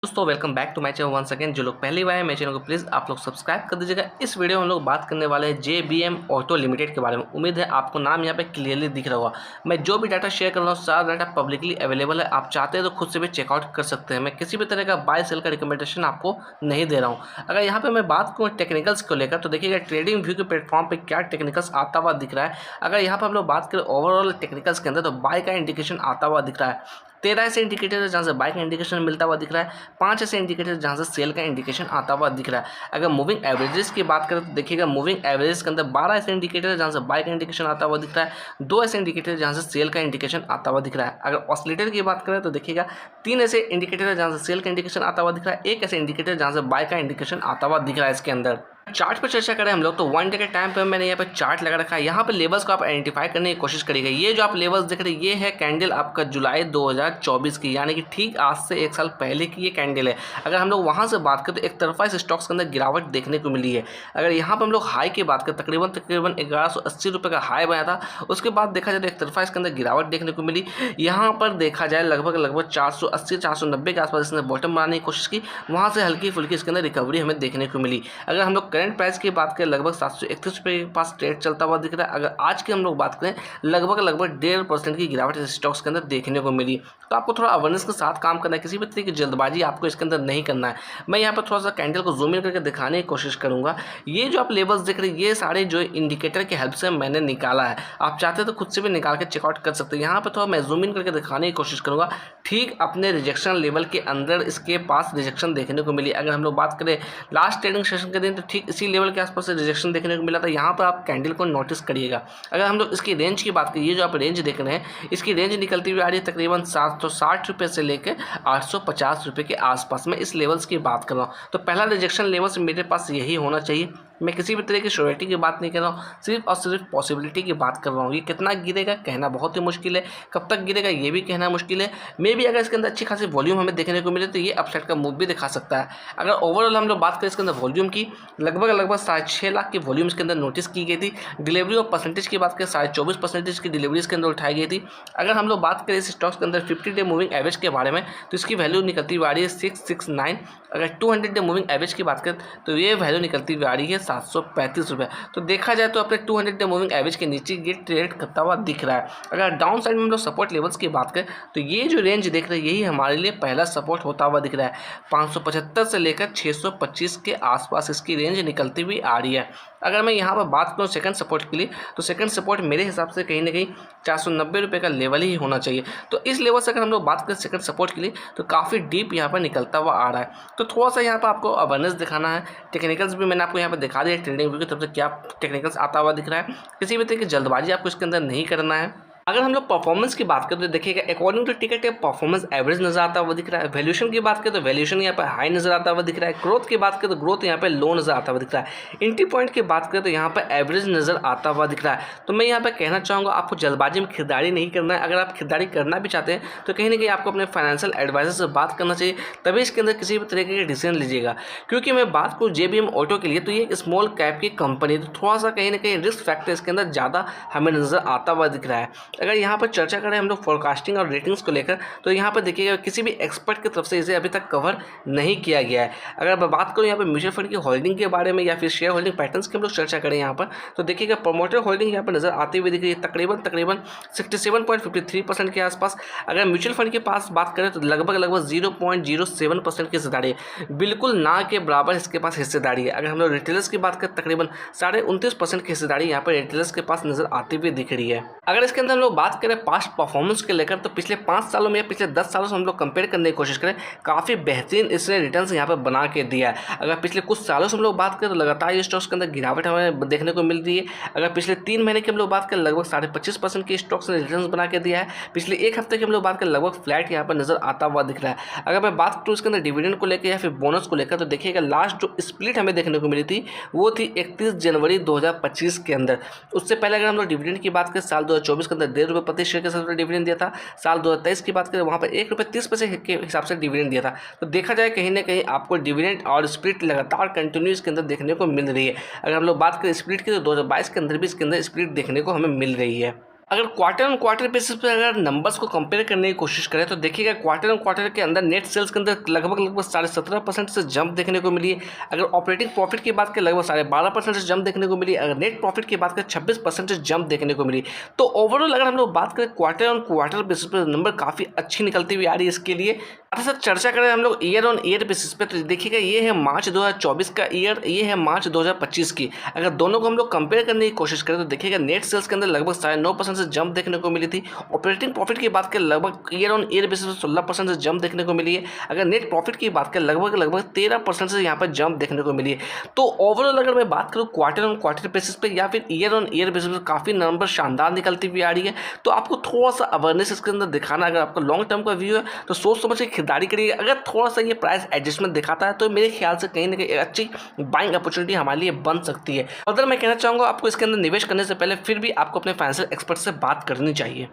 दोस्तों welcome back to my channel once again. जो लोग पहली बार है मेरे चैनल को प्लीज़ आप लोग सब्सक्राइब कर दीजिएगा। इस वीडियो में हम लोग बात करने वाले हैं JBM ऑटो लिमिटेड के बारे में। उम्मीद है आपको नाम यहाँ पे क्लियरली दिख रहा होगा। मैं जो भी डाटा शेयर कर रहा हूँ सारा डाटा पब्लिकली अवेलेबल है, आप चाहते हैं तो खुद से भी चेकआउट कर सकते हैं। मैं किसी भी तरह का बाय सेल का रिकमेंडेशन आपको नहीं दे रहा हूँ। अगर यहाँ पर मैं बात करूँ टेक्निकल्स को लेकर तो देखिएगा ट्रेडिंग व्यू के प्लेटफॉर्म पर क्या टेक्निकल्स आता हुआ दिख रहा है। अगर यहाँ पर हम लोग बात करें ओवरऑल टेक्निकल्स के अंदर तो बाय का इंडिकेशन आता हुआ दिख रहा है। 13 ऐसे इंडिकेटर है जहाँ से बाय का इंडिकेशन मिलता हुआ दिख रहा है। 5 ऐसे इंडिकेटर जहाँ से सेल का इंडिकेशन आता हुआ दिख रहा है। अगर मूविंग एवरेजेस की बात करें तो देखिएगा मूविंग एवरेजेस के अंदर 12 ऐसे इंडिकेटर है जहाँ से बाय का इंडिकेशन आता हुआ दिख रहा है। 2 ऐसे इंडिकेटर जहाँ से सेल का इंडिकेशन आता हुआ दिख रहा है। अगर ऑसिलेटर की बात करें तो देखिएगा 3 ऐसे इंडिकेटर है जहाँ से सेल का इंडिकेशन आता हुआ दिख रहा है। 1 ऐसे इंडिकेटर जहाँ से बाय का इंडिकेशन आता हुआ दिख रहा है। इसके अंदर चार्ट पर चर्चा करें हम लोग तो 1 डे के टाइम पर मैंने यहाँ पे चार्ट लगा रखा है। यहाँ पे लेवल्स को आप आइडेंटिफाई करने की कोशिश करिएगा। ये जो आप लेवल्स देख रहे हैं ये है कैंडल आपका जुलाई 2024 की, यानी कि ठीक आज से 1 साल पहले की ये कैंडल है। अगर हम लोग वहाँ से बात करें तो एक तरफा इस स्टॉक्स के अंदर गिरावट देखने को मिली है। अगर यहाँ पर हम लोग हाई की बात करें तकरीबन 1180 रुपये का हाई बनाया था, उसके बाद देखा जाए तो एक तरफा इसके अंदर गिरावट देखने को मिली। यहाँ पर देखा जाए लगभग 480 490 के आसपास इसने बॉटम बनाने की कोशिश की, वहाँ से हल्की फुल्की इसके अंदर रिकवरी हमें देखने को मिली। अगर हम लोग करंट प्राइस की बात करें लगभग 731 रुपये के पास ट्रेड चलता हुआ दिख रहा है। अगर आज की हम लोग बात करें लगभग 1.5% की गिरावट इस स्टॉक्स के अंदर देखने को मिली। तो आपको थोड़ा अवेयरनेस के साथ काम करना है, किसी भी तरीके की जल्दबाजी आपको इसके अंदर नहीं करना है। मैं यहाँ पर थोड़ा सा कैंडल को जूम इन करके दिखाने की कोशिश करूँगा। ये जो आप लेवल्स देख रहे हैं ये सारे जो इंडिकेटर की हेल्प से मैंने निकाला है, आप चाहते तो खुद से भी निकाल के चेकआउट कर सकते हैं। यहाँ पर थोड़ा मैं जूम इन करके दिखाने की कोशिश करूँगा। ठीक अपने रिजेक्शन लेवल के अंदर इसके पास रिजेक्शन देखने को मिली। अगर हम लोग बात करें लास्ट ट्रेडिंग सेशन के दिन तो ठीक इसी लेवल के आसपास से रिजेक्शन देखने को मिला था। यहाँ पर आप कैंडल को नोटिस करिएगा। अगर हम लोग इसकी रेंज की बात करें, ये जो आप रेंज देख रहे हैं इसकी रेंज निकलती हुई आ रही है तकरीबन 760 रुपये से लेकर 850 रुपये के आसपास में इस लेवल्स की बात कर रहा हूँ। तो पहला रिजेक्शन लेवल्स मेरे पास यही होना चाहिए। मैं किसी भी तरह की श्योरिटी की बात नहीं कर रहा हूँ, सिर्फ और सिर्फ पॉसिबिलिटी की बात कर रहा हूँ। ये कितना गिरेगा कहना बहुत ही मुश्किल है, कब तक गिरेगा ये भी कहना मुश्किल है। मे भी अगर इसके अंदर अच्छी खासी वॉल्यूम हमें देखने को मिले तो ये अपसाइड का मूव भी दिखा सकता है। अगर ओवरऑल हम लोग बात करें इसके अंदर वॉल्यूम की लगभग 6.5 लाख की वॉल्यूम इसके अंदर नोटिस की गई थी। डिलीवरी और परसेंटेज की बात करें 24.5% की डिलीवरी इसके अंदर उठाई गई थी। अगर हम लोग बात करें इस स्टॉक्स के अंदर 50 डे मूविंग एवरेज के बारे में तो इसकी वैल्यू निकलती हुई आ रही है 669। अगर 200 डे मूविंग एवरेज की बात करें तो ये वैल्यू निकलती हुई आ रही है 735 रुपये। तो देखा जाए तो अपने 200 डे मूविंग एवरेज के नीचे ये ट्रेड करता हुआ दिख रहा है। अगर डाउन साइड में हम लोग सपोर्ट लेवल्स की बात करें तो ये जो रेंज देख रहे हैं यही हमारे लिए पहला सपोर्ट होता हुआ दिख रहा है। 575 से लेकर 625 के आसपास इसकी रेंज निकलती हुई आ रही है। अगर मैं यहाँ पर बात करूँ सेकंड सपोर्ट के लिए तो सेकंड सपोर्ट मेरे हिसाब से कहीं ना कहीं 490 रुपये का लेवल ही होना चाहिए। तो इस लेवल से अगर हम लोग बात करें सेकंड सपोर्ट के लिए तो काफ़ी डीप यहाँ पर निकलता हुआ आ रहा है। तो थोड़ा सा यहाँ पर आपको अवेयरनेस दिखाना है। टेक्निकल्स भी मैंने आपको यहाँ पर दिखा दिया ट्रेडिंग व्यू की तरफ से क्या टेक्निकल्स आता हुआ दिख रहा है। किसी भी तरह की जल्दबाजी आपको इसके अंदर नहीं करना है। अगर हम लोग परफॉर्मेंस की बात करें तो देखिएगा according to ticket performance average नजर आता हुआ दिख रहा है। वैल्यूएशन की बात करें तो वैल्यूएशन यहाँ पर हाई नजर आता हुआ दिख रहा है। ग्रोथ की बात करें तो ग्रोथ यहाँ पे लो नजर आता हुआ दिख रहा है। एंट्री पॉइंट की बात करें तो यहाँ पर एवरेज नजर आता हुआ दिख रहा है। तो मैं यहाँ पर कहना चाहूँगा आपको जल्दबाजी में खरीदारी नहीं करना है। अगर आप खरीदारी करना भी चाहते हैं तो कहीं ना कहीं आपको अपने फाइनेंशियल एडवाइजर से बात करना चाहिए, तभी इसके अंदर किसी भी तरीके के डिसीजन लीजिएगा। क्योंकि मैं बात करूँ JBM ऑटो के लिए तो ये एक स्मॉल कैप की कंपनी, तो थोड़ा सा कहीं ना कहीं रिस्क फैक्टर इसके अंदर ज़्यादा हमें नजर आता हुआ दिख रहा है। अगर यहाँ पर चर्चा करें हम लोग फोरकास्टिंग और रेटिंग्स को लेकर तो यहाँ पर देखिएगा किसी भी एक्सपर्ट की तरफ से इसे अभी तक कवर नहीं किया गया है। अगर मैं बात करूँ यहाँ पर म्यूचुअल फंड की होल्डिंग के बारे में या फिर शेयर होल्डिंग पैटर्न्स की हम लोग चर्चा करें यहाँ पर तो देखिएगा प्रोमोटर होल्डिंग यहाँ पर नजर आती हुई दिख रही है तकरीबन 67.53% के आसपास। अगर म्यूचुअल फंड के पास बात करें तो लगभग 0.07% की हिस्सेदारी है, बिल्कुल ना के बराबर इसके पास हिस्सेदारी है। अगर हम लोग रिटेलर्स की बात करें तकरीबन 29.5% की हिस्सेदारी यहाँ पर रिटेलर्स के पास नजर आती हुई दिख रही है। अगर इसके अंदर हम लोग बात करें पास्ट परफॉर्मेंस के लेकर तो पिछले 5 सालों में या पिछले 10 सालों से हम लोग कंपेयर करने की कोशिश करें, काफ़ी बेहतरीन इसने रिटर्न्स यहाँ पर बना के दिया है। अगर पिछले कुछ सालों से हम लोग बात करें तो लगातार ये स्टॉक्स के अंदर गिरावट हमें देखने को मिल रही है। अगर पिछले 3 महीने की हम लोग बात करें लगभग 25.5% की स्टॉक्स ने रिटर्न्स बना के दिया है। पिछले 1 हफ्ते की हम लोग बात करें लगभग फ्लैट यहाँ पर नजर आता हुआ दिख रहा है। अगर मैं बात करूँ इसके अंदर डिविडेंड को लेकर या फिर बोनस को लेकर तो देखिएगा लास्ट जो स्प्लिट हमें देखने को मिली थी वो थी 31 जनवरी 2025 के अंदर। उससे पहले अगर हम लोग डिविडेंड की बात करें साल 2024 के अंदर 1.5 रुपये प्रति शेयर के साथ डिविडेंड दिया था। साल 2023 की बात करें वहाँ पर 1 रुपये 30 पैसे के हिसाब से डिविडेंड दिया था। तो देखा जाए कहीं ना कहीं आपको डिविडेंड और स्प्लिट लगातार कंटिन्यू इसके अंदर देखने को मिल रही है। अगर हम लोग बात करें स्प्लिट की तो 2022 के अंदर भी इसके अंदर स्प्लिट देखने को हमें मिल रही है। अगर क्वार्टर ऑन क्वार्टर बेसिस पे अगर नंबर्स को कंपेयर करने की कोशिश करें तो देखिएगा क्वार्टर ऑन क्वार्टर के अंदर नेट सेल्स के अंदर लगभग 17.5% से जंप देखने को मिली है। अगर ऑपरेटिंग प्रॉफिट की बात करें लगभग 12.5% से जंप देखने को मिली। अगर नेट प्रॉफिट की बात करें 26% से जंप देखने को मिली। तो ओवरऑल अगर हम लोग बात करें क्वार्टर ऑन क्वार्टर बेसिस पे नंबर काफ़ी अच्छी निकलती हुई आ रही है इसके लिए। सर चर्चा करें हम लोग ईयर ऑन ईयर बेसिस पे तो देखिएगा ये है मार्च 2024 का ईयर, ये है मार्च 2025 की। अगर दोनों को हम लोग कंपेयर करने की कोशिश करें तो देखिएगा नेट सेल्स के अंदर लगभग 9.5% से जंप देखने को मिली थी। ऑपरेटिंग प्रॉफिट की बात करें लगभग ईयर ऑन ईयर बेसिस पे 16% से जंप देखने को मिली है। अगर नेट प्रॉफिट की बात करें लगभग 13% से यहाँ पर जंप देखने को मिली है। तो ओवरऑल अगर मैं बात करूँ क्वार्टर ऑन क्वार्टर बेसिस पे या फिर ईयर ऑन ईयर बेसिस पे काफ़ी नंबर शानदार निकलती हुई आ रही है। तो आपको थोड़ा सा अवेयरनेस इसके अंदर दिखाना, अगर आपका लॉन्ग टर्म का व्यू है तो सोच समझ के खरीदारी करिए। अगर थोड़ा सा ये प्राइस एडजस्टमेंट दिखाता है तो मेरे ख्याल से कहीं ना कहीं अच्छी बाइंग अपॉर्चुनिटी हमारे लिए बन सकती है। अगर मैं कहना चाहूँगा आपको इसके अंदर निवेश करने से पहले फिर भी आपको अपने फाइनेंशियल एक्सपर्ट से बात करनी चाहिए।